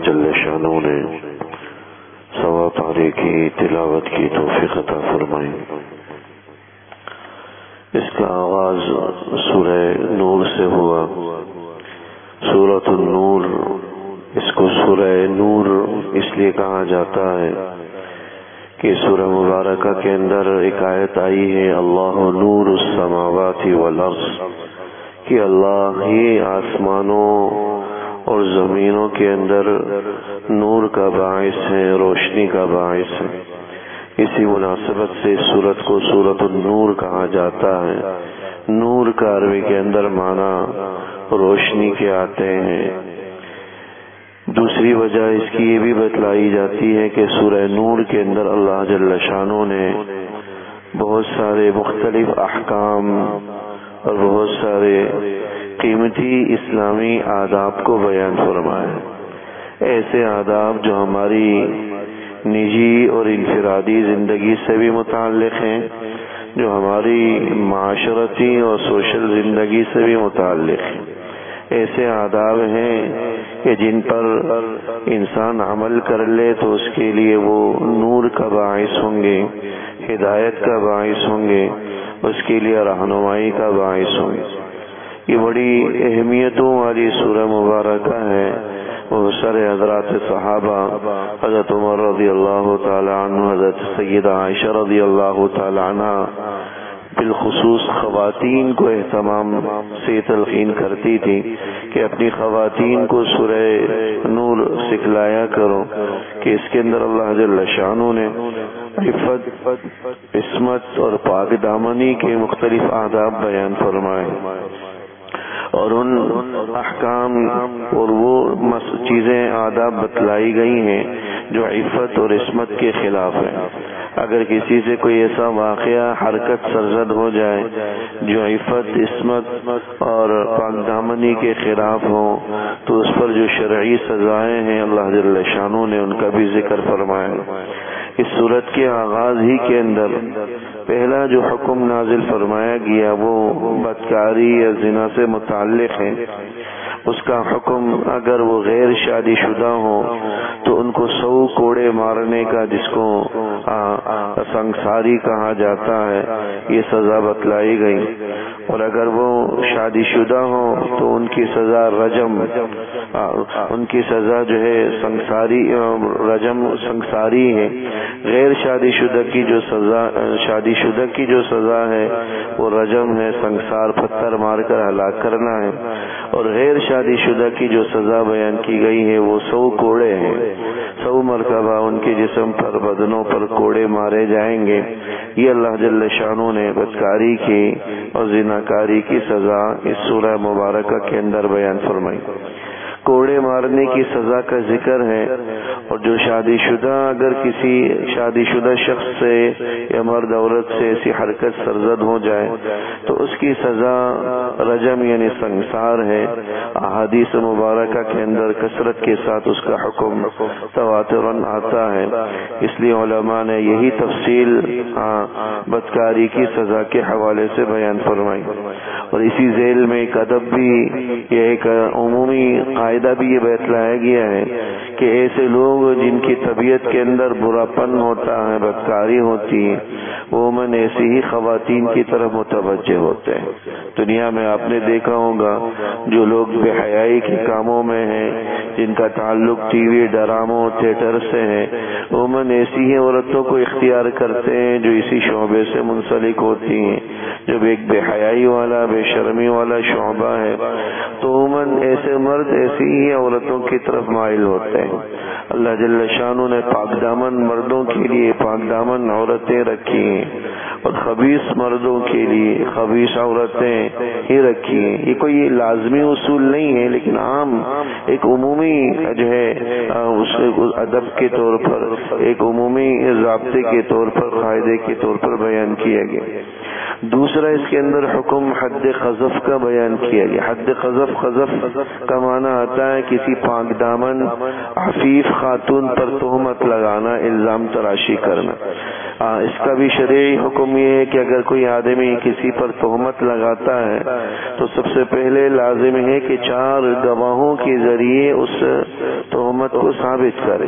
جل شانہ نے سوا پارے کی تلاوت کی توفیق عطا فرمائی۔ اس کا آغاز سورہ نور سے ہوا۔ سورۃ النور، اس کو سورہ نور اس لیے کہا جاتا ہے کہ سورہ مبارکہ کے اندر ایک آیت آئی ہے، اللہ نور السماوات والارض، کہ اللہ ہی آسمانوں اور زمینوں کے اندر نور کا باعث ہے، روشنی کا باعث ہے۔ اسی مناسبت سے اس سورت کو سورۃ النور کہا جاتا ہے۔ نور کا عربی کے اندر معنی روشنی کے آتے ہیں۔ دوسری وجہ اس کی یہ بھی بتلائی جاتی ہے کہ سورہ نور کے اندر اللہ جل شانہ نے بہت سارے مختلف احکام اور بہت سارے قیمتی اسلامی آداب کو بیان فرمایا، ایسے آداب جو ہماری نجی اور انفرادی زندگی سے بھی متعلق ہیں، جو ہماری معاشرتی اور سوشل زندگی سے بھی متعلق ہیں۔ ایسے آداب ہیں کہ جن پر انسان عمل کر لے تو اس کے لیے وہ نور کا باعث ہوں گے، ہدایت کا باعث ہوں گے، اس کے لیے رہنمائی کا باعث ہوں گے۔ یہ بڑی اہمیتوں والی سورہ مبارکہ ہے۔ بہت سارے حضرات صحابہ، حضرت عمر رضی اللہ تعالی عنہ، حضرت سیدہ عائشہ رضی اللہ تعالی عنہ بالخصوص خواتین کو اہتمام سے تلقین کرتی تھی کہ اپنی خواتین کو سورہ نور سکھلایا کرو کہ اس کے اندر اللہ جل شانہ نے عفت، عصمت اور پاک دامنی کے مختلف آداب بیان فرمائے، اور ان احکام اور وہ چیزیں آداب بتلائی گئی ہیں جو عفت اور عصمت کے خلاف ہیں۔ اگر کسی سے کوئی ایسا واقعہ، حرکت سرزد ہو جائے جو عفت، عصمت اور پاک دامنی کے خلاف ہو تو اس پر جو شرعی سزائیں ہیں اللہ جل شانہ نے ان کا بھی ذکر فرمایا۔ اس صورت کے آغاز ہی کے اندر پہلا جو حکم نازل فرمایا گیا وہ بدکاری یا زنا سے متعلق ہے۔ اس کا حکم اگر وہ غیر شادی شدہ ہوں تو ان کو 100 کوڑے مارنے کا، جس کو سنگساری کہا جاتا ہے، یہ سزا بتلائی گئی، اور اگر وہ شادی شدہ ہوں تو ان کی سزا رجم، ان کی سزا جو ہے سنگساری، رجم سنگساری ہے۔ غیر شادی شدہ کی جو سزا، شادی شدہ کی جو سزا ہے وہ رجم ہے، سنگسار، پتھر مار کر ہلاک کرنا ہے، اور غیر شادی شدہ کی جو سزا بیان کی گئی ہے وہ 100 کوڑے ہیں، 100 مرتبہ ان کے جسم پر، بدنوں پر کوڑے مارے جائیں گے۔ یہ اللہ جل شانہ نے بدکاری کی اور زناکاری کی سزا اس سورہ مبارکہ کے اندر بیان فرمائی۔ کوڑے مارنے کی سزا کا ذکر ہے، اور جو شادی شدہ اگر کسی شادی شدہ شخص سے یا مرد عورت سے ایسی حرکت سرزد ہو جائے تو اس کی سزا رجم یعنی سنگسار ہے۔ احادیث مبارکہ کے اندر کثرت کے ساتھ اس کا حکم تواتراً آتا ہے، اس لیے علماء نے یہی تفصیل بدکاری کی سزا کے حوالے سے بیان فرمائی۔ اور اسی ذیل میں ایک ادب بھی، یہ ایک عمومی قاعدہ بھی یہ بتلایا گیا ہے کہ ایسے لوگ جن کی طبیعت کے اندر برا پن ہوتا ہے، بدکاری ہوتی ہے، وہ عموماً ایسی ہی خواتین کی طرف متوجہ ہوتے ہیں۔ دنیا میں آپ نے دیکھا ہوگا جو لوگ بے حیائی کے کاموں میں ہیں، جن کا تعلق ٹی وی، ڈراموں، تھیٹر سے ہے، عموماً ایسی ہی عورتوں کو اختیار کرتے ہیں جو اسی شعبے سے منسلک ہوتی ہیں۔ جب ایک بے حیائی والا، بے شرمی والا شعبہ ہے تو عموماً ایسے مرد ایسی ہی عورتوں کی طرف مائل ہوتے ہیں۔ اللہ جل شانہ نے پاک دامن مردوں کے لیے پاک دامن عورتیں رکھی ہیں، اور خبیث مردوں کے لیے خبیث عورتیں ہی رکھی ہیں۔ یہ کوئی لازمی اصول نہیں ہے، لیکن عام ایک عمومی جو ہے اس ادب کے طور پر، ایک عمومی ضابطے کے طور پر، قاعدے کے طور پر بیان کیا گیا۔ دوسرا اس کے اندر حکم حد قذف کا بیان کیا گیا۔ حد قذف، قذف کا معنی آتا ہے کسی پاک دامن عفیف خاتون پر تہمت لگانا، الزام تراشی کرنا۔ اس کا بھی شرعی حکم یہ ہے کہ اگر کوئی آدمی کسی پر تہمت لگاتا ہے تو سب سے پہلے لازم ہے کہ 4 گواہوں کے ذریعے اس تہمت تہمت کو ثابت کرے.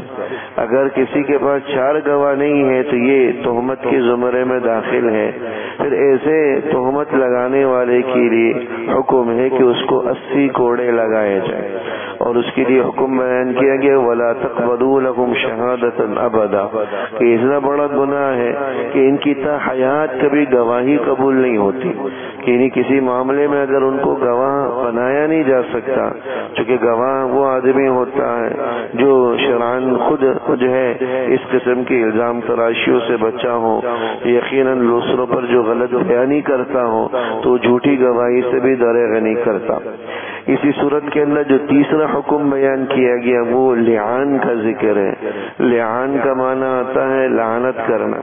اگر کسی کے پاس 4 گواہ نہیں ہے تو یہ تہمت کے زمرے میں داخل ہے. پھر ایسے تہمت لگانے والے کے لیے حکم ہے کہ اس کو 80 کوڑے لگائے جائیں. اور اس کے لیے حکم بیان کیا گیا وَلَا تَقْبَلُوا لَهُمْ شَهَادَةً أَبَدًا، کہ اتنا بڑا گناہ ہے کہ ان کی تا حیات کبھی گواہی قبول نہیں ہوتی. کہ کسی معاملے میں اگر ان کو گواہ بنایا نہیں جا سکتا، چونکہ گواہ وہ آدمی ہوتا ہے جو شرعاً خود جو ہے اس قسم کی الزام تراشیوں سے بچا ہو، یقیناً دوسروں پر جو غلط بیانی کرتا ہو تو جھوٹی گواہی سے بھی دریغ نہیں کرتا. اسی صورت کے اندر جو تیسرا حکم بیان کیا گیا وہ لعان کا ذکر ہے. لعان کا معنی آتا ہے لعنت کرنا.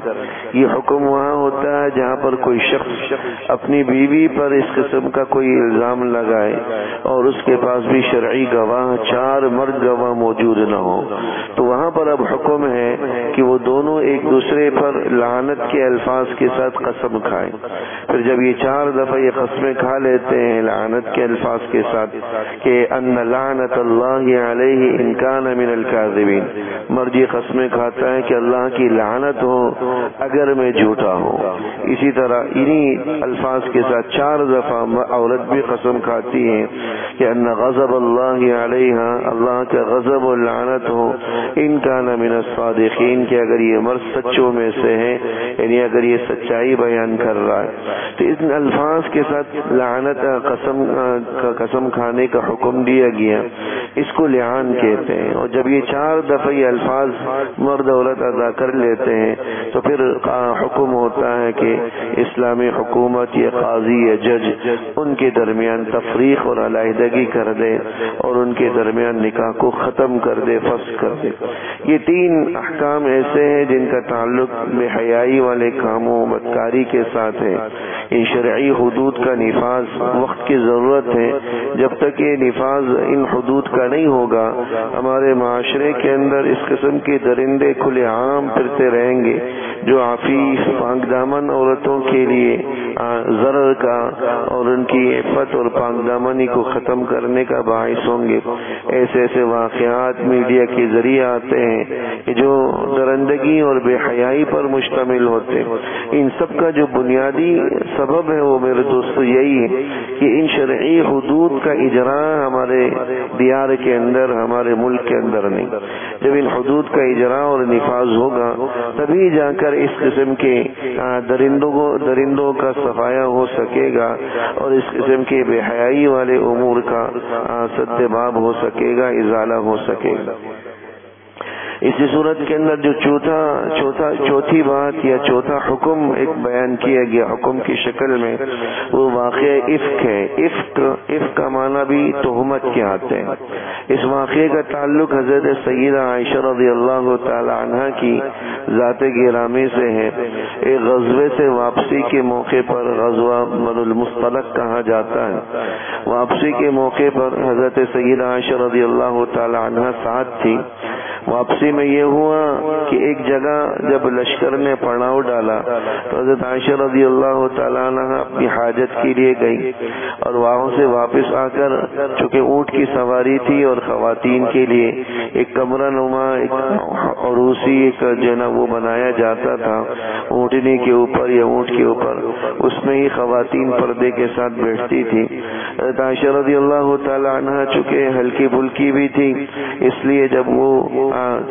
یہ حکم وہاں ہوتا ہے جہاں پر کوئی شخص اپنی بیوی پر اس قسم کا کوئی الزام لگائے اور اس کے پاس بھی شرعی گواہ 4 مرد گواہ موجود نہ ہو، تو وہاں پر اب حکم ہے کہ وہ دونوں ایک دوسرے پر لعنت کے الفاظ کے ساتھ قسم کھائیں. پھر جب یہ 4 دفعہ یہ قسمیں کھا لیتے ہیں لعنت کے الفاظ کے ساتھ کہ ان لعنت اللہ علیہ ان کان من الکاذبین، مرد یہ قسمیں کھاتا ہے کہ اللہ کی لعنت ہو اگر میں جھوٹا ہوں. اسی طرح انہی الفاظ کے ساتھ 4 دفعہ عورت بھی قسم کھاتی ہے کہ ان غضب اللہ علیہ، اللہ کا غضب و لعنت ہو ان کان من الصادقین، کہ اگر یہ مرد سچوں میں سے ہے، یعنی اگر یہ سچائی بیان کر رہا ہے. تو ان الفاظ کے ساتھ لعنت قسم کھانے کا حکم دیا گیا، اس کو لعان کہتے ہیں. اور جب یہ 4 دفعہ یہ الفاظ مرد عورت ادا کر لیتے ہیں تو پھر حکم ہوتا ہے کہ اسلامی حکومت یا قاضی یا جج ان کے درمیان تفریق اور علیحدگی کر دے اور ان کے درمیان نکاح کو ختم کر دے، فسخ کر دے. یہ 3 احکام ایسے ہیں جن کا تعلق بے حیائی والے کاموں بدکاری کے ساتھ ہے. ان شرعی حدود کا نفاذ وقت کی ضرورت ہے. جب تک یہ نفاذ ان حدود کا نہیں ہوگا ہمارے معاشرے کے اندر اس قسم کے درندے کھلے عام پھرتے رہیں گے جو عفیف پاک دامن عورتوں کے لیے ضرر کا اور ان کی عفت اور پاک دامنی کو ختم کرنے کا باعث ہوں گے. ایسے ایسے واقعات میڈیا کے ذریعے آتے ہیں کہ جو درندگی اور بے حیائی پر مشتمل ہوتے ہیں. ان سب کا جو بنیادی سبب ہے وہ میرے دوستو یہی ہے کہ ان شرعی حدود کا اجراء ہمارے دیار کے اندر، ہمارے ملک کے اندر نہیں. جب ان حدود کا اجراء اور نفاذ ہوگا تبھی جا کر اس قسم کے درندوں کا صفایا ہو سکے گا اور اس قسم کے بے حیائی والے امور کا سد باب ہو سکے گا، ازالہ ہو سکے گا. اسی صورت کے اندر جو چوتھی بات یا چوتھا حکم ایک بیان کیا گیا حکم کی شکل میں وہ واقعہ افک ہے. افک کا معنی بھی تہمت کے آتے ہیں. اس واقعے کا تعلق حضرت سیدہ عائشہ رضی اللہ تعالی عنہ کی ذات گرامی سے ہے. ایک غزوے سے واپسی کے موقع پر، غزوہ بنو المصطلق کہا جاتا ہے، واپسی کے موقع پر حضرت سیدہ عائشہ رضی اللہ تعالی عنہ ساتھ تھی. واپسی میں یہ ہوا کہ ایک جگہ جب لشکر نے پڑاؤ ڈالا تو حضرت عائشہ رضی اللہ تعالیٰ عنہ اپنی حاجت کے لیے گئی اور وہاں سے واپس آ کر چونکہ اونٹ کی سواری تھی اور خواتین کے لیے ایک کمرہ نما ایک عروسی ایک جو نا وہ بنایا جاتا تھا اونٹنی کے اوپر یا اونٹ کے اوپر، اس میں ہی خواتین پردے کے ساتھ بیٹھتی تھی. حضرت عائشہ رضی اللہ تعالیٰ عنہ چونکہ ہلکی پھلکی بھی تھی اس لیے جب وہ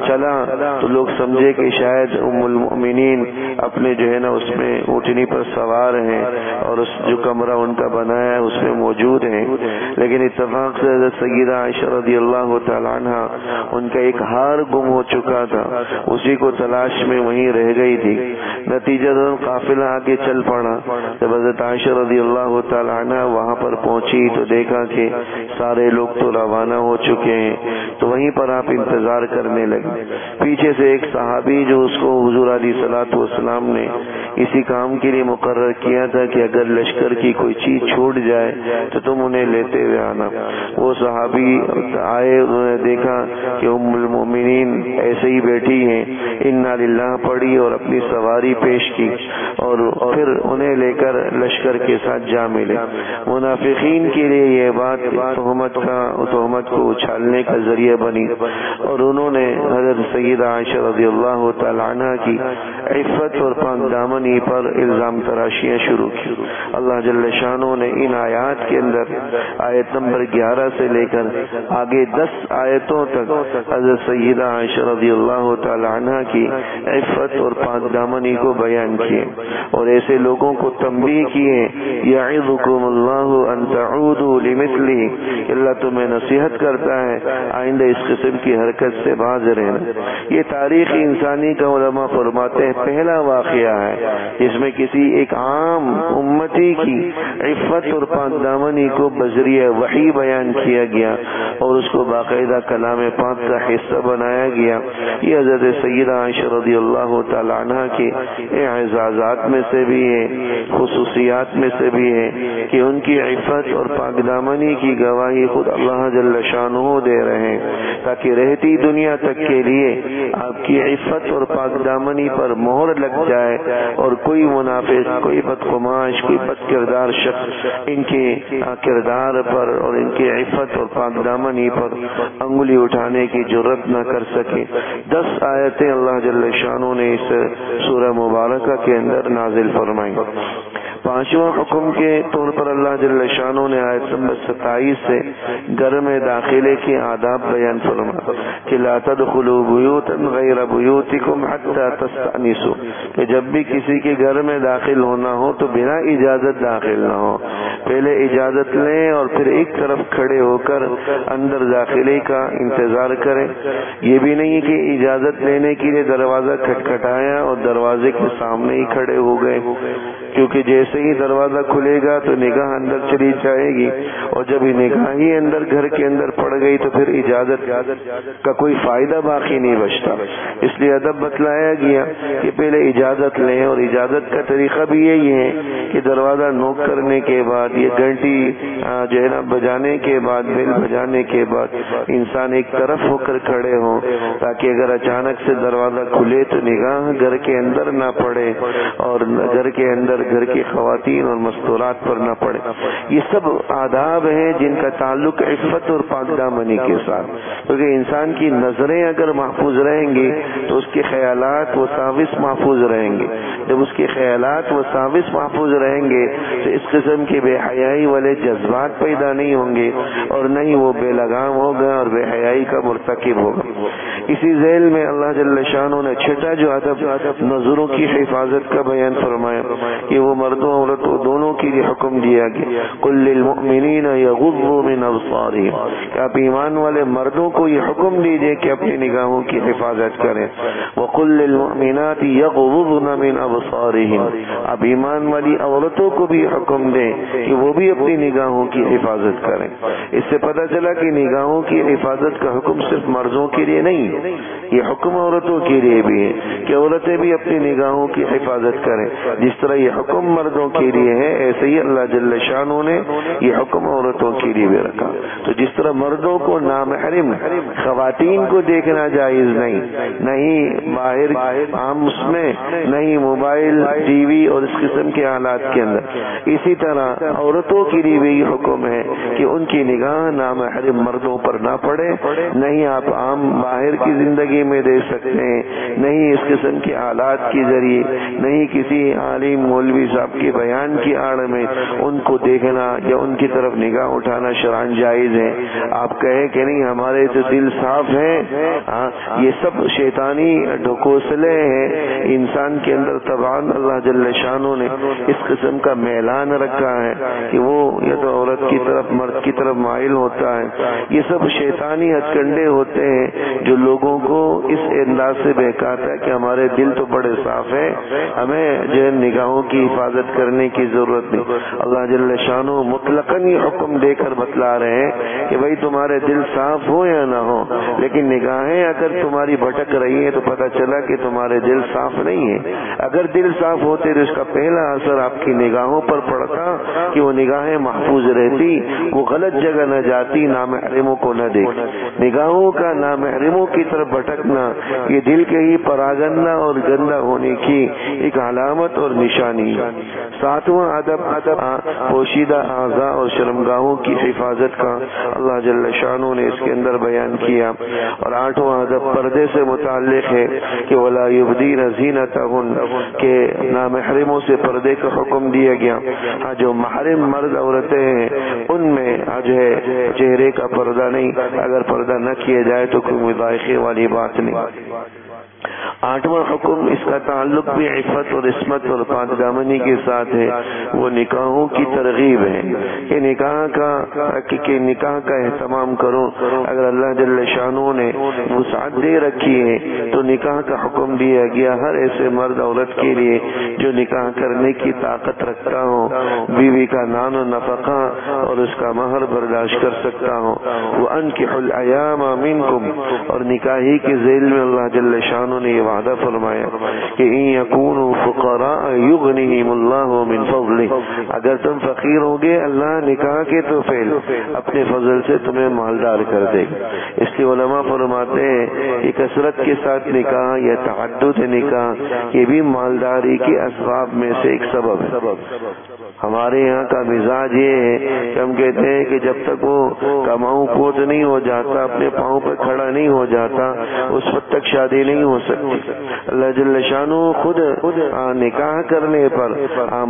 چلا تو لوگ سمجھے کہ شاید ام المؤمنین اپنے جو ہے نا اس میں اونٹنی پر سوار ہیں اور اس جو کمرہ ان کا بنایا ہے اس میں موجود ہیں. لیکن اتفاق سے حضرت سیدہ عائشہ رضی اللہ تعالی عنہ ان کا ایک ہار گم ہو چکا تھا، اسی کو تلاش میں وہیں رہ گئی تھی. نتیجہ قافلہ آگے چل پڑا. جب حضرت عائشہ رضی اللہ تعالی عنہ وہاں پر پہنچی تو دیکھا کہ سارے لوگ تو روانہ ہو چکے ہیں، تو وہیں پر آپ انتظار کر کرنے لگے۔ پیچھے سے ایک صحابی جو اس کو حضور علیہ الصلوۃ والسلام نے اسی کام کے لیے مقرر کیا تھا کہ اگر لشکر کی کوئی چیز چھوٹ جائے تو تم انہیں لیتے ہوئے آنا، وہ صحابی آئے، انہوں نے دیکھا کہ ام المؤمنین ایسے ہی بیٹھی ہیں، انا للہ پڑھی اور اپنی سواری پیش کی اور پھر انہیں لے کر لشکر کے ساتھ جا ملے۔ منافقین کے لیے یہ بات تہمت کو اچھالنے کا ذریعہ بنی اور انہوں نے حضرت سیدہ عائشہ رضی اللہ تعالی عنہ کی عفت اور پاک دامنی پر الزام تراشیاں شروع کی۔ اللہ جل شانہ نے ان آیات کے اندر آیت نمبر 11 سے لے کر آگے 10 آیتوں تک حضرت سیدہ عائشہ رضی اللہ تعالی عنہ کی عفت اور پاک دامنی کو بیان کیے اور ایسے لوگوں کو تنبیہ کیے، یعظکم اللہ ان تعودوا لمثلہ، اللہ تمہیں نصیحت کرتا ہے آئندہ اس قسم کی حرکت سے باز رہنا۔ یہ تاریخ انسانی کا علماء فرماتے ہیں پہلا واقعہ ہے جس میں کسی ایک عام امتی کی عفت اور پاک دامنی کو بذریعہ وحی بیان کیا گیا اور اس کو باقاعدہ کلام پاک کا حصہ بنایا گیا۔ یہ حضرت سیدہ عائشہ رضی اللہ تعالی عنہ کے اعزازات میں سے بھی ہے، خصوصیات میں سے بھی ہے کہ ان کی عفت اور پاک دامنی کی گواہی خود اللہ جل شانہ دے رہے ہیں تاکہ رہتی دنیا تک کے لیے آپ کی عفت اور پاک دامنی پر مہر لگ جائے اور کوئی منافق، کوئی بدخماش، کوئی بد کردار شخص ان کے کردار پر اور ان کی عفت اور پاک دامنی پر انگلی اٹھانے کی جرت نہ کر سکے۔ 10 آیتیں اللہ جل شانہ نے اس سورہ مبارکہ کے اندر نازل فرمائی۔ 5واں حکم کے طور پر اللہ جل شانہ نے آیت نمبر 27 سے گھر میں داخلے کے آداب بیان فرمایا کہ لا تدخلوا بیوتا غیر بیوتکم حتی تستأنسوا، کہ جب بھی کسی کے گھر میں داخل ہونا ہو تو بنا اجازت داخل نہ ہو، پہلے اجازت لیں اور پھر ایک طرف کھڑے ہو کر اندر داخلے کا انتظار کریں۔ یہ بھی نہیں کہ اجازت لینے کے لیے دروازہ کھٹکھٹایا اور دروازے کے سامنے ہی کھڑے ہو گئے، کیونکہ جیسے ہی دروازہ کھلے گا تو نگاہ اندر چلی جائے گی اور جب نگاہ ہی اندر گھر کے اندر پڑ گئی تو پھر اجازت کا کوئی فائدہ باقی نہیں بچتا۔ اس لیے ادب بتلایا گیا کہ پہلے اجازت لیں اور اجازت کا طریقہ بھی یہی ہے کہ دروازہ نوک کرنے کے بعد یہ گھنٹی جو ہے نا بجانے کے بعد، بیل بجانے کے بعد انسان ایک طرف ہو کر کھڑے ہوں تاکہ اگر اچانک سے دروازہ کھلے تو نگاہ گھر کے اندر نہ پڑے اور گھر کے اندر گھر کی خواتین اور مستورات پر نہ پڑے۔ یہ سب آداب ہیں جن کا تعلق عفت اور پاک دامنی کے ساتھ، کیونکہ انسان کی نظریں اگر محفوظ رہیں گی تو اس کے خیالات وساوس محفوظ رہیں گے۔ جب اس کے خیالات وساوس محفوظ رہیں گے تو اس قسم کے بے حیائی والے جذبات پیدا نہیں ہوں گے اور نہ ہی وہ بے لگام ہوگا اور بے حیائی کا مرتکب ہوگا۔ اسی ذیل میں اللہ جل شانہ نے چھٹا جو ادب نظروں کی حفاظت کا بیان فرمایا کہ وہ مردوں عورتوں دونوں کے لیے حکم دیا گیا، قل للمؤمنین یغضوا من ابصارهم، کہ آپ ایمان والے مردوں کو یہ حکم دیجئے کہ اپنی نگاہوں کی حفاظت کریں، وقل للمؤمنات یغضضن من ابصارهن، آپ ایمان والی عورتوں کو بھی حکم دیں کہ وہ بھی اپنی نگاہوں کی حفاظت کریں۔ اس سے پتہ چلا کہ نگاہوں کی حفاظت کا حکم صرف مردوں کے لیے نہیں، یہ حکم عورتوں کے لیے بھی ہے کہ عورتیں بھی اپنی نگاہوں کی حفاظت کریں۔ جس طرح یہ حکم مردوں کے لیے ہے ایسے ہی اللہ جل شانہ نے یہ حکم عورتوں کے لیے بھی رکھا۔ تو جس طرح مردوں کو نامحرم خواتین کو دیکھنا جائز نہیں، نہیں باہر عام اس میں، نہیں موبائل، ٹی وی اور اس قسم کے آلات کے اندر، اسی طرح عورتوں کے لیے بھی یہ حکم ہے کہ ان کی نگاہ نامحرم مردوں پر نہ پڑے، نہیں آپ عام باہر کی زندگی میں دے سکتے ہیں، نہیں اس قسم کے آلات کے ذریعے، نہیں کسی عالم مولوی صاحب کے بیان کی آڑ میں ان کو دیکھنا یا ان کی طرف نگاہ اٹھانا شرعاً جائز ہے۔ آپ کہیں کہ نہیں ہمارے تو دل صاف ہے، یہ سب شیطانی ڈھکوسلے ہیں انسان کے اندر۔ طبعاً اللہ جل شانہ نے اس قسم کا میلان رکھا ہے کہ وہ یا تو عورت کی طرف مرد کی طرف مائل ہوتا ہے، یہ سب شیطانی ہتھ کنڈے ہوتے ہیں جو لوگوں کو اس انداز سے بہکاتا ہے کہ ہمارے دل تو بڑے صاف ہیں، ہمیں جو نگاہوں کی حفاظت کرنے کی ضرورت نہیں. اللہ جل شانہ مطلقاً ہی حکم دے کر بتلا رہے ہیں کہ بھائی تمہارے دل صاف ہو یا نہ ہو، لیکن نگاہیں اگر تمہاری بھٹک رہی ہیں تو پتہ چلا کہ تمہارے دل صاف نہیں ہے. اگر دل صاف ہوتے تو اس کا پہلا اثر آپ کی نگاہوں پر پڑتا کہ وہ نگاہیں محفوظ رہتی، وہ غلط جگہ نہ جاتی، نامحرموں کو نہ دیکھتی. نگاہوں کا نامحرموں کی طرف بھٹکنا یہ دل کے ہی پراگندہ اور گندہ ہونے کی ایک علامت اور نشانی ہے. 7واں ادب پوشیدہ اعضاء اور شرمگاہوں کی حفاظت کا اللہ جل شانہ نے اس کے اندر بیان کیا. اور 8واں ادب پردے سے متعلق ہے کہ ولا یبدین زینتہن، کہ نامحرموں سے پردے کا حکم دیا گیا. جو محرم مرد عورتیں ہیں ان میں جو ہے چہرے کا پردہ نہیں، اگر پردہ نہ کیا جائے تو کوئی مضائقے والی بات نہیں. 8واں حکم اس کا تعلق بھی عفت اور عصمت اور پاک دامنی کے ساتھ ہے، وہ نکاحوں کی ترغیب ہے کہ نکاح کا اہتمام کرو. اگر اللہ جل شانہ نے وسعت دے رکھی ہے تو نکاح کا حکم دیا گیا ہر ایسے مرد عورت کے لیے جو نکاح کرنے کی طاقت رکھتا ہو، بیوی کا نان و نفقہ اور اس کا مہر برداشت کر سکتا ہو. وَأَنْكِحُوا الْأَيَامَ مِنْكُمْ، اور نکاحی کے ذیل میں اللہ جل شانہ نے یہ وعدہ فرمایا کہ ان یکونوا فقراء یغنیہم اللہ من فضلہ، اگر تم فقیر ہوگے اللہ نکاح کے تو فعل اپنے فضل سے تمہیں مالدار کر دے گا. اس لیے علماء فرماتے ہیں کہ کثرت کے ساتھ نکاح یا تعدد نکاح یہ بھی مالداری کے اسباب میں سے ایک سبب ہے. ہمارے یہاں کا مزاج یہ ہے کہ ہم کہتے ہیں کہ جب تک وہ کماؤں کوت نہیں ہو جاتا، اپنے پاؤں پہ کھڑا نہیں ہو جاتا، اس وقت تک شادی نہیں ہو سکتی. اللہ جل شانہ خود نکاح کرنے پر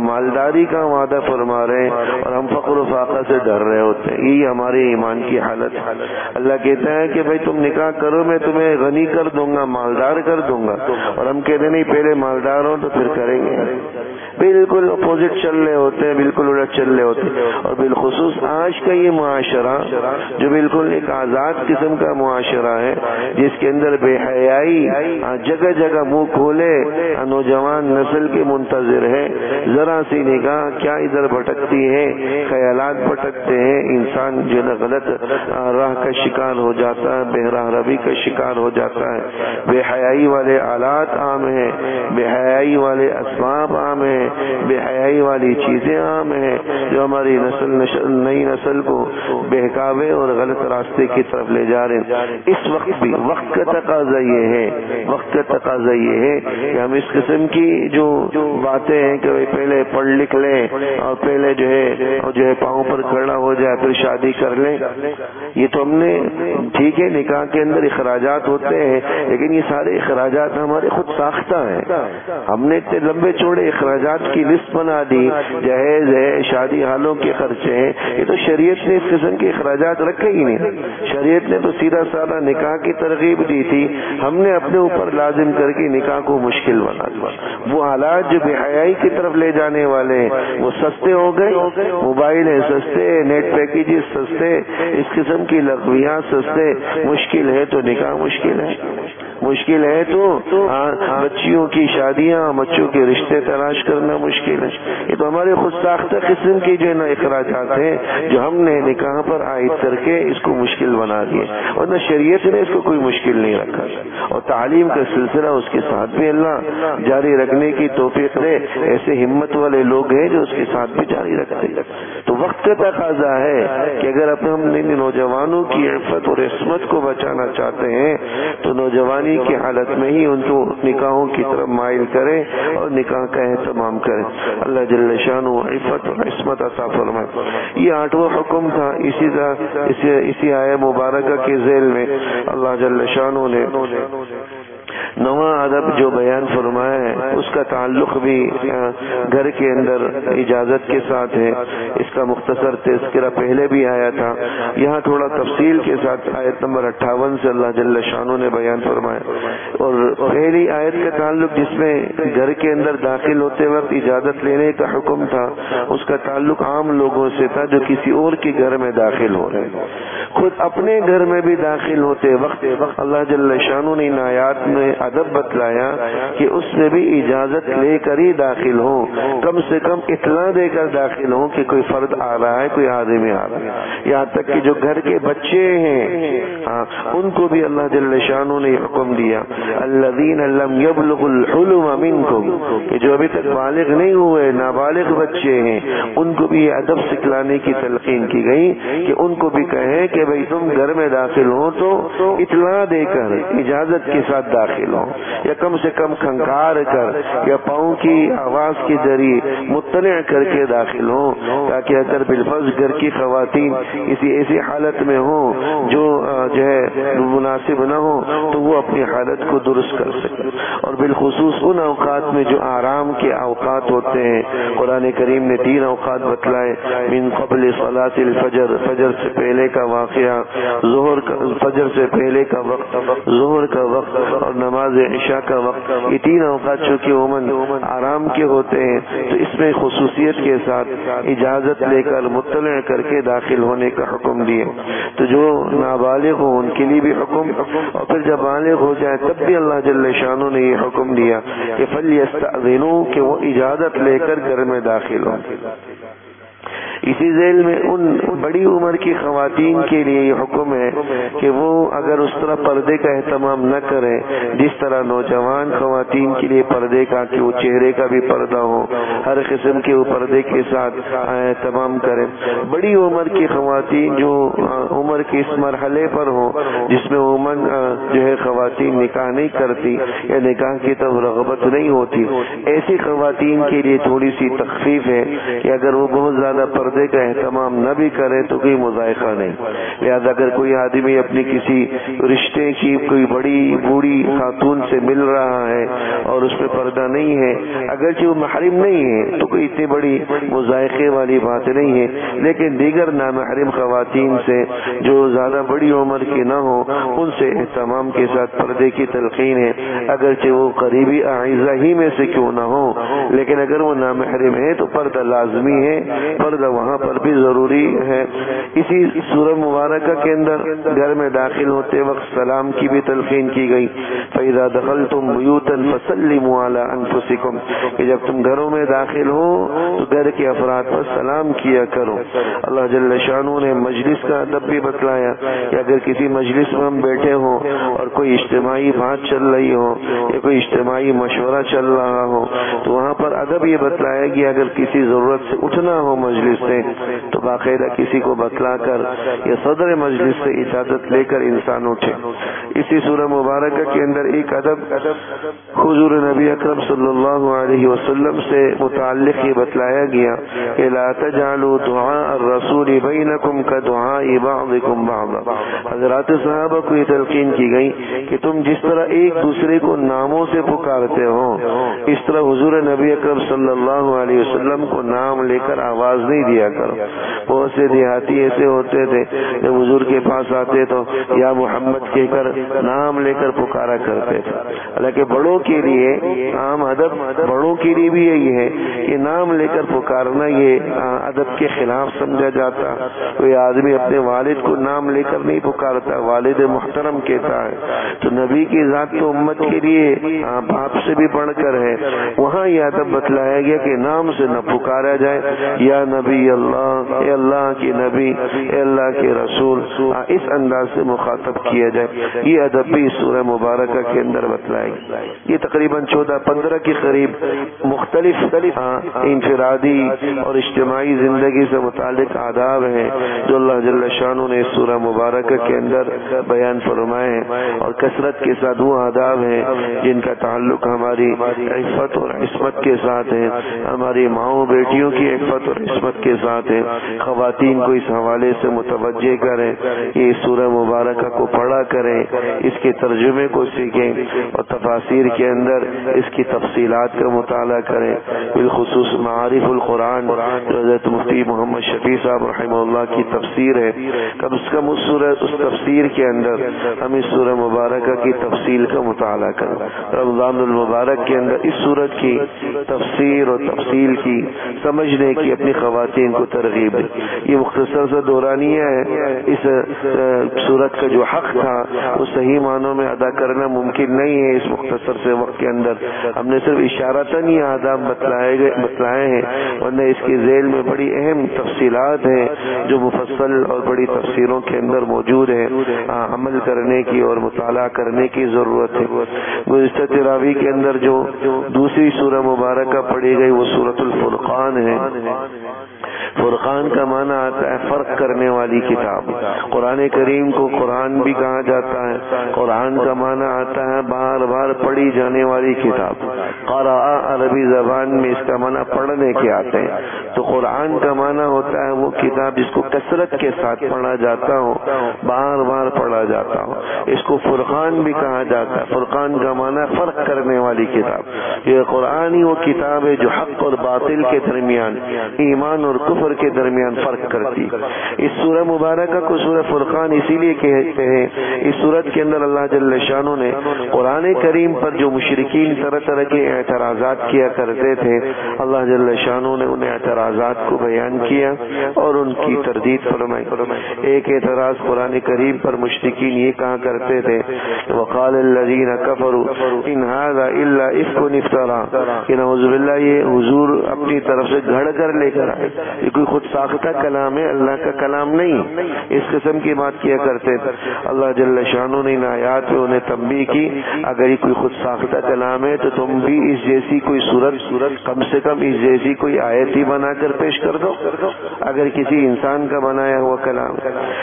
مالداری کا وعدہ فرما رہے ہیں اور ہم فقر و فاقہ سے ڈر رہے ہوتے ہیں. یہی ہمارے ایمان کی حالت ہے. اللہ کہتا ہے کہ بھائی تم نکاح کرو میں تمہیں غنی کر دوں گا، مالدار کر دوں گا، اور ہم کہتے نہیں پہلے مالدار ہو تو پھر کریں گے. بالکل اپوزٹ چل رہے ہوتے ہیں، بالکل الٹ چل رہے ہوتے ہیں. اور بالخصوص آج کا یہ معاشرہ جو بالکل ایک آزاد قسم کا معاشرہ ہے جس کے اندر بے حیائی جگہ جگہ منہ کھولے نوجوان نسل کے منتظر ہے. ذرا سی نگاہ کیا ادھر بھٹکتی ہے، خیالات بھٹکتے ہیں، انسان جو ہے غلط راہ کا شکار ہو جاتا ہے، بے راہ روی کا شکار ہو جاتا ہے. بے حیائی والے آلات عام ہیں، بے حیائی والے اسباب عام ہیں، بے حیائی والی چیزیں عام ہیں جو ہماری نئی نسل کو بہکاوے اور غلط راستے کی طرف لے جا رہے ہیں. اس وقت بھی وقت کا تقاضا یہ ہے کہ ہم اس قسم کی جو باتیں ہیں کہ پہلے پڑھ لکھ لیں اور پہلے جو ہے پاؤں پر کھڑا ہو جائے پھر شادی کر لیں. یہ تو ہم نے ٹھیک ہے نکاح کے اندر اخراجات ہوتے ہیں لیکن یہ سارے اخراجات ہمارے خود ساختہ ہیں. ہم نے اتنے لمبے چوڑے اخراجات کی لسٹ بنا دی، جہیز ہے، شادی حالوں کے خرچے ہیں. یہ تو شریعت نے اس قسم کے اخراجات رکھے ہی نہیں. شریعت نے تو سیدھا سادہ نکاح کی ترغیب دی تھی، ہم نے اپنے اوپر لازم کر کے نکاح کو مشکل بنا دیا. وہ حالات جو بے حیائی کی طرف لے جانے والے ہیں وہ سستے ہو گئے، موبائل ہیں سستے، نیٹ پیکیجز سستے، اس قسم کی لغویات سستے. مشکل ہے تو نکاح مشکل ہے تو بچیوں کی شادیاں، بچوں کے رشتے تلاش کرنا مشکل ہے. یہ تو ہمارے خود ساختہ قسم کی جو ہے نا اخراجات ہیں جو ہم نے نکاح پر عائد کر کے اس کو مشکل بنا دیے. اور نہ شریعت نے اس کو کوئی مشکل نہیں رکھا. اور تعلیم کا سلسلہ اس کے ساتھ بھی اللہ جاری رکھنے کی توفیق دے. ایسے ہمت والے لوگ ہیں جو اس کے ساتھ بھی جاری رکھتے. تو وقت کا تقاضا ہے کہ اگر ہم نوجوانوں کی عفت اور عصمت کو بچانا چاہتے ہیں تو نوجوانی کی حالت میں ہی ان کو نکاحوں کی طرف مائل کریں اور نکاح کا اہتمام کریں. اللہ جل شانہ عفت اور عصمت عطا فرمائے. یہ 8واں حکم تھا. اسی آیہ مبارکہ کے ذیل میں اللہ جل شانہ نے 9واں ادب جو بیان فرمایا ہے اس کا تعلق بھی گھر کے اندر اجازت کے ساتھ ہے. اس کا مختصر تذکرہ پہلے بھی آیا تھا. یہاں تھوڑا تفصیل کے ساتھ آیت نمبر 58 سے اللہ جل شانہ نے بیان فرمایا. اور پہلی آیت کا تعلق جس میں گھر کے اندر داخل ہوتے وقت اجازت لینے کا حکم تھا اس کا تعلق عام لوگوں سے تھا جو کسی اور کے گھر میں داخل ہو رہے ہیں. خود اپنے گھر میں بھی داخل ہوتے وقت اللہ جل شانہ نے ان آیات میں ادب بتلایا کہ اس سے بھی اجازت لے کر ہی داخل ہوں، کم سے کم اطلاع دے کر داخل ہوں کہ کوئی فرد آ رہا ہے، کوئی آدمی آ رہا ہے۔ یہاں تک کہ جو گھر کے بچے ہیں ان کو بھی اللہ جل شانہ نے حکم دیا الذین لم یبلغوا الحلم منکم، کہ جو ابھی تک بالغ نہیں ہوئے، نابالغ بچے ہیں، ان کو بھی یہ ادب سکھلانے کی تلقین کی گئی کہ ان کو بھی کہیں کہ بھئی تم گھر میں داخل ہو تو اطلاع دے کر اجازت کے ساتھ داخل ہو، یا کم سے کم کھنکار کر یا پاؤں کی آواز کے ذریعے مطلع کر کے داخل ہو، تاکہ اگر بالفرض گھر کی خواتین کسی ایسی حالت میں ہوں جو ہے مناسب نہ ہو تو وہ اپنی حالت کو درست کر سکے۔ اور بالخصوص ان اوقات میں جو آرام کے اوقات ہوتے ہیں، قرآن کریم نے 3 اوقات بتلائے، من قبل صلاۃ الفجر، فجر سے پہلے کا واقعہ، فجر سے پہلے کا وقت، ظہر کا وقت اور نماز عشاء کا وقت، یہ 3 اوقات چونکہ عموماً آرام کے ہوتے ہیں تو اس میں خصوصیت کے ساتھ اجازت لے کر مطلع کر کے داخل ہونے کا حکم دیے۔ تو جو نابالغ ہوں ان کے لیے بھی حکم، اور پھر جب بالغ ہو جائے تب بھی اللہ جل شانہ نے یہ حکم دیا کہ فلیستأذنوا، کہ وہ اجازت لے کر گھر میں داخل ہوں۔ اسی ذیل میں ان بڑی عمر کی خواتین کے لیے یہ حکم ہے کہ وہ اگر اس طرح پردے کا اہتمام نہ کریں جس طرح نوجوان خواتین کے لیے پردے کا، کہ وہ چہرے کا بھی پردہ ہو، ہر قسم کے وہ پردے کے ساتھ اہتمام کریں۔ بڑی عمر کی خواتین جو عمر کے اس مرحلے پر ہوں جس میں عموماً جو ہے خواتین نکاح نہیں کرتی یا نکاح کی طرف رغبت نہیں ہوتی، ایسی خواتین کے لیے تھوڑی سی تخفیف ہے کہ اگر وہ بہت زیادہ پردے کا اہتمام نہ بھی کرے تو کوئی مذائقہ نہیں۔ لہذا اگر کوئی آدمی اپنی کسی رشتے کی کوئی بڑی بوڑھی خاتون سے مل رہا ہے اور اس میں پردہ نہیں ہے، اگرچہ وہ محرم نہیں ہے تو کوئی اتنی بڑی مذائقے والی بات نہیں ہے، لیکن دیگر نامحرم خواتین سے جو زیادہ بڑی عمر کی نہ ہو ان سے اہتمام کے ساتھ پردے کی تلقین ہے، اگرچہ وہ قریبی اعزہ ہی میں سے کیوں نہ ہو، لیکن اگر وہ نامحرم ہے تو پردہ لازمی ہے، پردہ وہاں پر بھی ضروری ہے۔ اسی سورہ مبارکہ کے اندر گھر میں داخل ہوتے وقت سلام کی بھی تلقین کی گئی، فَإِذَا دَخَلْتُمْ بُيُوتًا فَسَلِّمُوا عَلَىٰ أَنفُسِكُمْ، کہ جب تم گھروں میں داخل ہو تو گھر کے افراد پر سلام کیا کرو۔ اللہ جل شانہ نے مجلس کا ادب بھی بتلایا کہ اگر کسی مجلس میں ہم بیٹھے ہوں اور کوئی اجتماعی بات چل رہی ہو یا کوئی اجتماعی مشورہ چل رہا ہو تو وہاں پر ادب یہ بتلایا کہ اگر کسی ضرورت سے اٹھنا ہو مجلس سے تو باقاعدہ کسی کو بتلا کر یا صدر مجلس سے اجازت لے کر انسان اٹھے۔ اسی سورہ مبارکہ کے اندر ایک ادب حضور نبی اکرم صلی اللہ علیہ وسلم سے متعلق یہ بتلایا گیا کہ لا تجعلوا دعاء الرسول بینکم کدعاء بعضکم بعضا۔ حضرات صحابہ کو یہ تلقین کی گئی کہ تم جس طرح ایک دوسرے کو ناموں سے پکارتے ہو اس طرح حضور نبی اکرم صلی اللہ علیہ وسلم کو نام لے کر آواز نہیں دیا کرو۔ بہت سے دیہاتی ایسے ہوتے تھے جب حضور کے پاس آتے تو یا محمد کہہ کر نام لے کر پکارا کرتے تھے، حالانکہ بڑوں کے لیے عام ادب بڑوں کے لیے بھی یہی ہے کہ نام لے کر پکارنا یہ ادب کے خلاف سمجھا جاتا۔ کوئی آدمی اپنے والد کو نام لے کر نہیں پکارتا، والد محترم کہتا ہے۔ تو نبی کی ذات تو امت کے لیے باپ سے بھی بڑھ کر ہے، وہاں یہ ادب بتلایا گیا کہ نام سے نہ پکارا جائے، یا نبی اللہ، اے اللہ کے نبی، اے اللہ کے رسول، اس انداز سے مخاطب کیا جائے۔ یہ ادب بھی سورہ مبارکہ کے اندر بتلایا گیا۔ یہ تقریباً 14-15 کے قریب مختلف انفرادی اور اجتماعی زندگی سے متعلق آداب ہیں جو اللہ جل شانہ نے سورہ مبارکہ کے اندر بیان فرمائے ہیں، اور کثرت کے ساتھ وہ آداب ہیں جن کا تعلق ہماری عفت اور عصمت کے ساتھ ہے، ہماری ماؤں بیٹیوں کی عفت اور عصمت کے ساتھ ہے۔ خواتین کو اس حوالے سے متوجہ کریں، یہ سورہ مبارکہ کو پڑھا کریں، اس کے ترجمے کو سیکھیں اور تفاسیر کے اندر اس کی تفصیلات کا مطالعہ کریں، بالخصوص معارف القرآن جو حضرت مفتی محمد شفیع صاحب رحمہ اللہ کی تفسیر ہے، کم از کم اس تفسیر کے اندر ہم اس سورہ مبارکہ کی تفصیل کا مطالعہ کریں۔ رمضان المبارک کے اندر اس سورت کی تفسیر اور تفصیل کی سمجھنے کی اپنی خواتین کو ترغیب ہے۔ یہ مختصر سا دورانیہ ہے، اس سورت کا جو حق تھا وہ صحیح معنوں میں ادا کرنا ممکن نہیں ہے اس مختصر سے وقت کے اندر. ہم نے صرف اشارتاً یہ آداب بتلائے ہیں، ورنہ اس کی ذیل میں بڑی اہم تفصیلات ہیں جو مفصل اور بڑی تفسیروں کے اندر موجود ہیں. عمل کرنے کی اور مطالعہ کرنے کی ضرورت ہے. گزشتہ تراویح کے اندر جو دوسری سورہ مبارکہ پڑھی گئی وہ سورۃ الفرقان ہے. فرقان کا معنی آتا ہے فرق کرنے والی کتاب. قرآن کریم کو قرآن بھی کہا جاتا ہے. قرآن کا معنی آتا ہے بار بار پڑھی جانے والی کتاب. قرأ عربی زبان میں اس کا معنی پڑھنے کے آتے ہیں. تو قرآن کا معنی ہوتا ہے وہ کتاب جس کو کثرت کے ساتھ پڑھا جاتا ہو، بار بار پڑھا جاتا ہو. اس کو فرقان بھی کہا جاتا ہے. فرقان کا معنی فرق کرنے والی کتاب. یہ قرآن ہی وہ کتاب ہے جو حق اور باطل کے درمیان، ایمان اور کفر کے درمیان فرق کرتی. اس سورہ مبارکہ کو سورہ فرقان اسی لیے کہتے ہیں. اس سورت کے اندر اللہ جل شانہ نے قرآن کریم پر جو مشرکین طرح طرح کے اعتراضات کیا کرتے تھے، اللہ جل شانہ نے ان اعتراضات کو بیان کیا اور ان کی تردید فرمائی. ایک اعتراض قرآن کریم پر مشرکین یہ کہا کرتے تھے، وقال الذین کفروا ان ھذا الا افک افترا، کہ نعوذ باللہ یہ حضور اپنی طرف سے گھڑ کر لے کر آئے، یہ کوئی خود ساختہ کلام ہے، اللہ کا کلام نہیں. اس قسم کی بات کیا کرتے تھے. اللہ جل شانہ نے ان آیات میں انہیں تنبیہ کی، اگر یہ کوئی خود ساختہ کلام ہے تو تم بھی اس جیسی کوئی صورت، کم سے کم اس جیسی کوئی آیت ہی بنا کر پیش کر دو اگر کسی انسان کا بنایا ہوا کلام.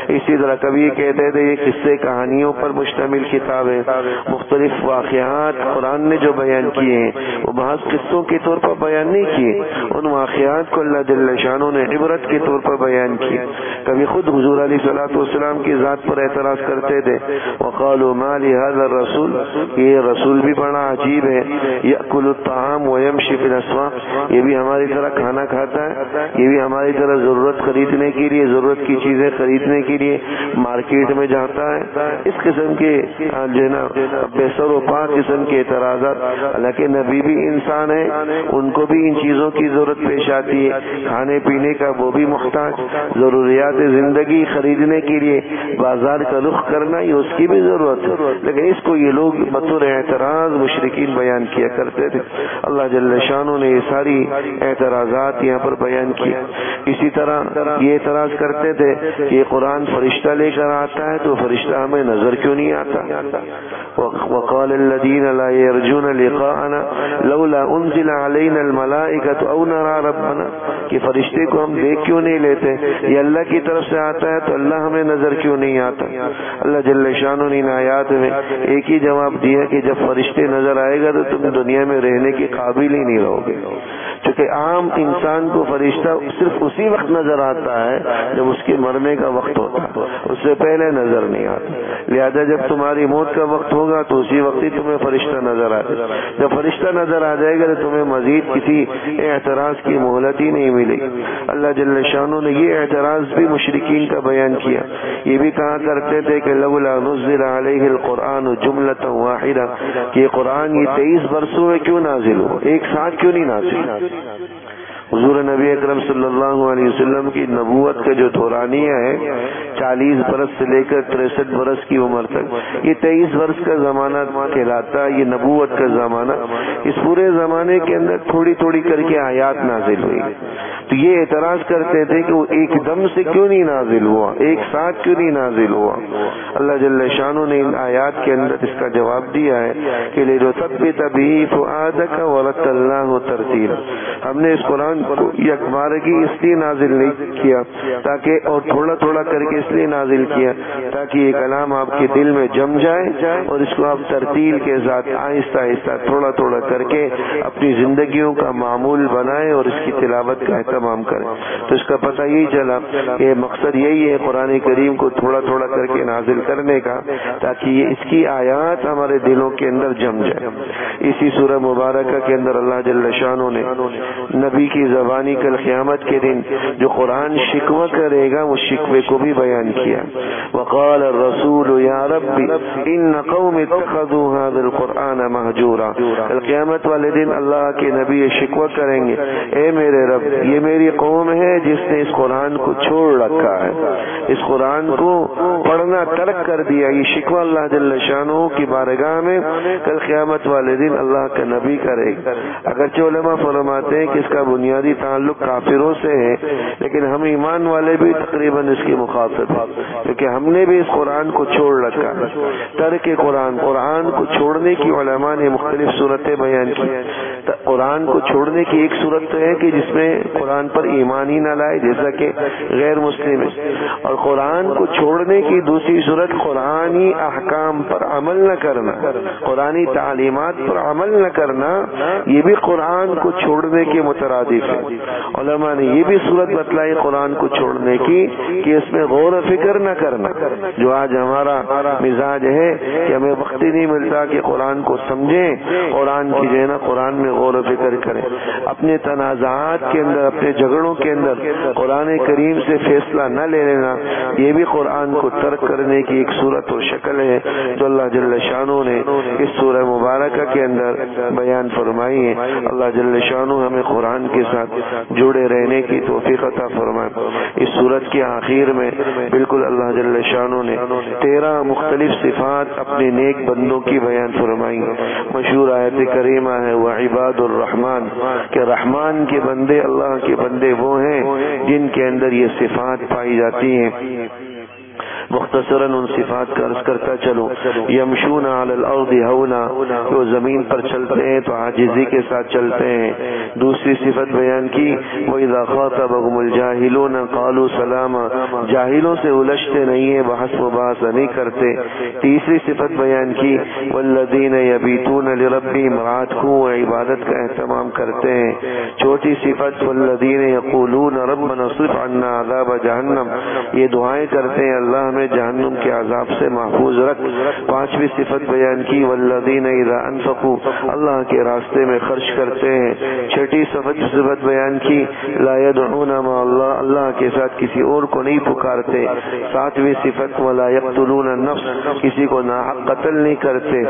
اسی طرح کبھی کہتے تھے یہ قصے کہانیوں پر مشتمل کتاب ہے. مختلف واقعات قرآن نے جو بیان کیے ہیں وہ بعض قصوں کے طور پر بیان نہیں کیے، ان واقعات کو اللہ جل شانہ نے عبرت کے طور پر بیان کیے. کبھی خود حضور علیہ الصلوۃ والسلام کی ذات پر اعتراض کرتے تھے، وقالوا ما لهذا الرسول، یہ رسول بھی بڑا عجیب ہے، یاکل الطعام ويمشي في الاسواق، یہ بھی ہماری طرح کھانا کھاتا ہے، یہ بھی ہماری طرح ضرورت خریدنے کے لیے، ضرورت کی چیزیں خریدنے کے لیے مارکیٹ میں جاتا ہے. اس قسم کے جو ہے نا بے سر و پا قسم کے اعتراضات. حالانکہ نبی بھی انسان ہے، ان کو بھی ان چیزوں کی ضرورت پیش آتی ہے، کھانے پینے کا وہ بھی محتاج، ضروریات زندگی خریدنے کے لیے بازار کا رخ کرنا یہ اس کی بھی ضرورت ہے. لیکن اس کو یہ لوگ بطور اعتراض مشرکین بیان کیا کرتے تھے. اللہ جل شانہ نے یہ ساری اعتراضات یہاں پر بیان کی. اسی طرح یہ اعتراض کرتے تھے کہ یہ قرآن فرشتہ لے کر آتا ہے تو فرشتہ ہمیں نظر کیوں نہیں آتا. وقال الذين لا يرجون لقاءنا لولا انزل علينا الملائكة او نرى ربنا، کہ فرشتے کو ہم دیکھ کیوں نہیں لیتے، یہ اللہ کی طرف سے آتا ہے تو اللہ ہمیں نظر کیوں نہیں آتا. اللہ جل شانہ نے ان آیات میں ایک ہی جواب دیا کہ جب فرشتے نظر آئے گا تو تم دنیا میں رہنے کے قابل ہی نہیں رہو گے. چونکہ عام انسان کو فرشتہ صرف اسی وقت نظر آتا ہے جب اس کے مرنے کا وقت ہوتا ہے، اس سے پہلے نظر نہیں آتا. لہذا جب تمہاری موت کا وقت ہوگا تو اسی وقت ہی تمہیں فرشتہ نظر آئے گا. جب فرشتہ نظر آ جائے گا تو تمہیں مزید کسی اعتراض کی مہلت ہی نہیں ملے گی. اللہ جل شانہ نے یہ اعتراض بھی مشرکین کا بیان کیا. یہ بھی کہا کرتے تھے کہ لولا نزل علیہ القرآن جملۃ واحدہ، کہ یہ قرآن یہ 23 برسوں میں کیوں نازل ہو، ایک ساتھ کیوں نہیں نازل. حضور نبی اکرم صلی اللہ علیہ وسلم کی نبوت کا جو دورانیہ ہے 40 برس سے لے کر 63 برس کی عمر تک، یہ 23 برس کا زمانہ کہلاتا ہے، یہ نبوت کا زمانہ. اس پورے زمانے کے اندر تھوڑی تھوڑی کر کے آیات نازل ہوئی. تو یہ اعتراض کرتے تھے کہ وہ ایک دم سے کیوں نہیں نازل ہوا، ایک ساتھ کیوں نہیں نازل ہوا. اللہ جل شانہ نے ان آیات کے اندر اس کا جواب دیا ہے کہ لِنُثَبِّتَ بِهِ فُؤَادَكَ وَرَتَّلْنَاهُ تَرْتِيلًا، ہم نے اس قرآن کو یکبارگی اس لیے نازل نہیں کیا تاکہ، اور تھوڑا تھوڑا کر کے اس لیے نازل کیا تاکہ یہ کلام آپ کے دل میں جم جائے اور اس کو آپ ترتیل کے ساتھ آہستہ آہستہ تھوڑا تھوڑا کر کے اپنی زندگیوں کا معمول بنائیں اور اس کی تلاوت کا اہتمام کریں. تو اس کا پتہ یہی چلا کہ مقصد یہی ہے قرآن کریم کو تھوڑا تھوڑا کر کے نازل کرنے کا، تاکہ یہ اس کی آیات ہمارے دلوں کے اندر جم جائے. اسی سورہ مبارکہ کے اندر اللہ جل شانہ نے نبی کی زبانی کل قیامت کے دن جو قرآن شکوہ کرے گا وہ شکوے کو بھی بیان کیا. وقال الرسول یا ربی ان قوم اتخذوا هذا القرآن مہجورا. کل قیامت والے دن اللہ کے نبی شکوہ کریں گے، اے میرے رب یہ میری قوم ہے جس نے اس قرآن کو چھوڑ رکھا ہے، اس قرآن کو پڑھنا ترک کر دیا. یہ شکوہ اللہ جل شانہ کی بارگاہ میں کل قیامت والے دن اللہ کا نبی کرے گا. اگرچہ علماء فرماتے ہیں کہ اس کا بنیادی تعلق کافروں سے ہے، لیکن ہم ایمان والے بھی تقریباً اس کی مخاطب ہیں، کیونکہ ہم نے بھی اس قرآن کو چھوڑ رکھا. ترک قرآن کو چھوڑنے کی علماء نے مختلف صورتیں بیان کی. قرآن کو چھوڑنے کی ایک صورت تو ہے کہ جس میں قرآن پر ایمان ہی نہ لائے جیسا کہ غیر مسلم ہے، اور قرآن کو چھوڑنے کی دوسری صورت قرآنی احکام پر عمل نہ کرنا، قرآنی تعلیمات پر عمل نہ کرنا، یہ بھی قرآن کو چھوڑنے کے مترادف ہے. علماء نے یہ بھی صورت بتلائی قرآن کو چھوڑنے کی کہ اس میں غور و فکر نہ کرنا، جو آج ہمارا مزاج ہے کہ ہمیں وقت ہی نہیں ملتا کہ قرآن کو سمجھیں، قرآن کی جو ہے نا قرآن میں غور و فکر کریں. اپنے تنازعات کے اندر، اپنے جھگڑوں کے اندر قرآن کریم سے فیصلہ نہ لے لینا، یہ بھی قرآن کو ترک کرنے کی ایک صورت اور شکل ہے جو اللہ جل شانہ نے اس سورہ مبارکہ کے اندر بیان فرمائی ہے. اللہ جل شانہ ہمیں قرآن کے ساتھ جڑے رہنے کی توفیق عطا فرمائے. اس سورت کے آخر میں بالکل اللہ جل شانہ نے 13 مختلف صفات اپنے نیک بندوں کی بیان فرمائی. مشہور آیت کریمہ ہے وعباد الرحمن، کہ رحمان کے بندے، اللہ کے بندے وہ ہیں جن کے اندر یہ صفات پائی جاتی ہیں. مختصراً ان صفات کا عرض کرتا چلوں. یمشون علی الارض ہونا، وہ زمین پر چلتے ہیں تو عاجزی کے ساتھ چلتے ہیں. دوسری صفت بیان کی وَإِذَا خَاطَبَهُمُ الْجَاهِلُونَ قَالُوا سَلَامًا، جاہلوں سے الجھتے نہیں ہیں، بحث مباحثہ نہیں کرتے. تیسری صفت بیان کی وَالَّذِينَ يَبِيتُونَ لِرَبِّهِمْ، رات کو عبادت کا اہتمام کرتے ہیں. چوتھی صفت وَالَّذِينَ يَقُولُونَ رَبَّنَا اصْرِفْ عَنَّا عَذَابَ جَهَنَّمَ، یہ دعائیں کرتے ہیں اللہ ہمیں جہنم کے عذاب سے محفوظ رکھ. پانچویں صفت بیان کی والذین اذا انفقوا، اللہ کے راستے میں خرچ کرتے ہیں. چھٹی صفت بیان کی لا يدعون مع اللہ، اللہ کے ساتھ کسی اور کو نہیں پکارتے. ساتویں صفت ولا يقتلون النفس، کسی کو ناحق قتل نہیں کرتے.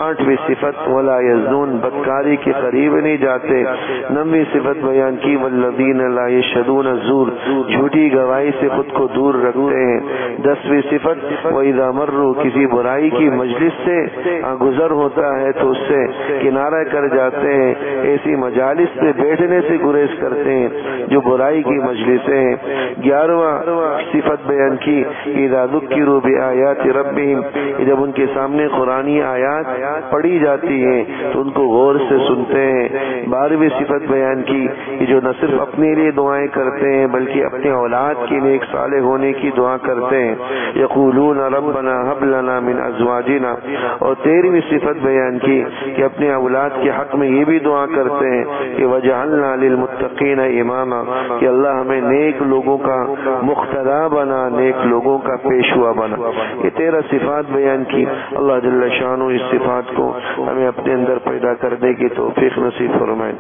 آٹھویں صفت ولا يزنون، بدکاری کے قریب نہیں جاتے. نویں صفت بیان کی والذین لا يشهدون الزور، جھوٹی گواہی سے خود کو دور رکھتے ہیں. 10ویں صفت وَإِذَا مَرُّوا، کسی برائی کی مجلس سے گزر ہوتا ہے تو اس سے کنارہ کر جاتے ہیں. ایسی مجالس سے بیٹھنے سے گریز کرتے ہیں جو برائی کی مجلسیں ہیں. 11واں صفت بیان کی اِذَا ذُكِّرُوا بِآيَاتِ رَبِّهِمْ، جب ان کے سامنے قرآنی آیات پڑھی جاتی ہیں تو ان کو غور سے سنتے ہیں. 12ویں صفت بیان کی کہ جو نہ صرف اپنے لیے دعائیں کرتے ہیں بلکہ اپنے اولاد کے نیک صالح ہونے کی دعا کرتے ہیں. یقولون ربنا هب لنا من ازواجنا، اور 13ویں صفت بیان کی کہ اپنے اولاد کے حق میں یہ بھی دعا کرتے ہیں کہ وجعلنا للمتقین اماما، کہ اللہ ہمیں نیک لوگوں کا مقتدا بنا، نیک لوگوں کا پیشوا بنا. یہ 13 صفات بیان کی. اللہ جل شانہ اس صفات کو ہمیں اپنے اندر پیدا کرنے کی توفیق نصیب فرمائے.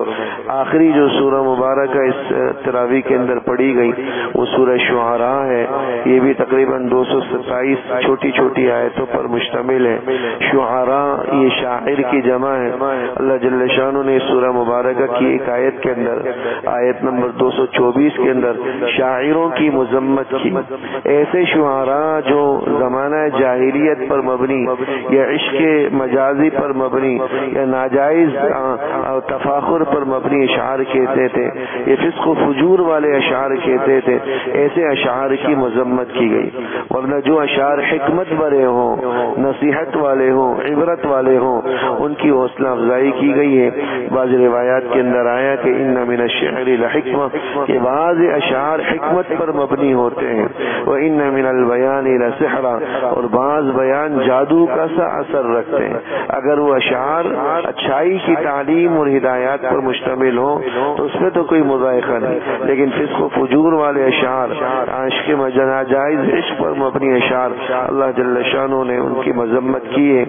آخری جو سورہ مبارکہ اس تراویح کے اندر پڑھی گئی وہ سورہ شعراء ہے. یہ بھی تقریباً 227 چھوٹی چھوٹی آیتوں پر مشتمل ہے. شعراء یہ شاعر کی جمع ہے. اللہ جل شانہ نے سورہ مبارکہ کی ایک آیت کے اندر، آیت نمبر 224 کے اندر شاعروں کی مذمت کی. ایسے شعراء جو زمانہ جاہلیت پر مبنی یا عشق مجازی پر مبنی یا ناجائز تفاخر پر مبنی اشعار کہتے تھے، یہ فسق و فجور والے اشعار کہتے تھے، ایسے اشعار کی مذمت کی گئی. ورنہ جو اشعار حکمت بھرے ہوں، نصیحت والے ہوں، عبرت والے ہوں، ان کی حوصلہ افزائی کی گئی ہے. بعض روایات کے اندر آیا کہ ان من الشعر لحکمہ، کہ بعض اشعار حکمت پر مبنی ہوتے ہیں. وان من البیان لسحرا، اور بعض بیان جادو کا سا اثر رکھتے ہیں. اگر وہ اشعار اچھائی کی تعلیم اور ہدایات پر مشتمل ہوں تو اس میں تو کوئی مذائقہ نہیں، لیکن فسق و فجور والے اشعار، عشق ناجائز عشق پر مبنی اشعار، اللہ جل شانہ نے ان کی مذمت کی ہے.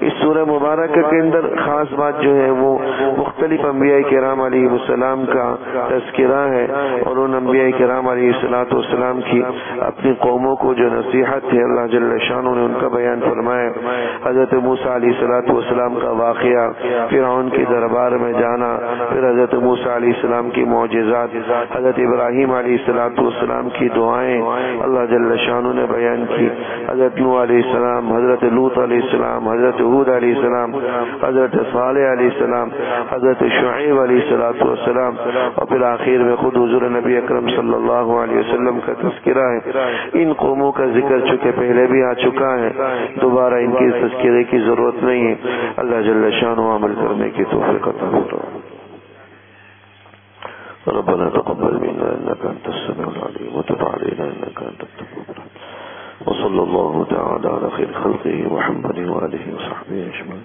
اس سورہ مبارکہ مبارکہ کے اندر خاص بات جو ہے وہ مختلف انبیاء کرام علیہ السلام کا تذکرہ ہے، اور ان انبیاء کرام علیہ السلام کی اپنی قوموں کو جو نصیحت ہے اللہ جل شانہ نے ان کا بیان فرمایا۔ حضرت موسیٰ علیہ السلام کا واقعہ، فرعون کے دربار میں جانا، پھر حضرت موسیٰ علیہ السلام کی معجزات، حضرت ابراہیم علیہ السلام کی دعائیں اللہ جل شانہ نے بیان کی، حضرت نوح علیہ السلام، حضرت لوط علیہ السلام، حضرت ہود علیہ السلام، حضرت صالح علیہ السلام، حضرت شعیب علیہ السلام، اور پھر آخر میں خود حضور نبی اکرم صلی اللہ علیہ وسلم کا تذکرہ ہے۔ ان قوموں کا ذکر چونکہ پہلے بھی آ چکا ہے، دوبارہ ان کے تذکرے کی ضرورت نہیں ہے۔ اللہ جل شانہ عمل کرنے کی توفیق عطا فرمائے۔ ربنا تقبل منا انك انت السميع العليم وتب علينا انك انت التواب الرحيم، وصلى الله تعالى على خير خلقه محمد وآله وصحبه اجمعين،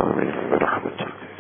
آمين برحمتك۔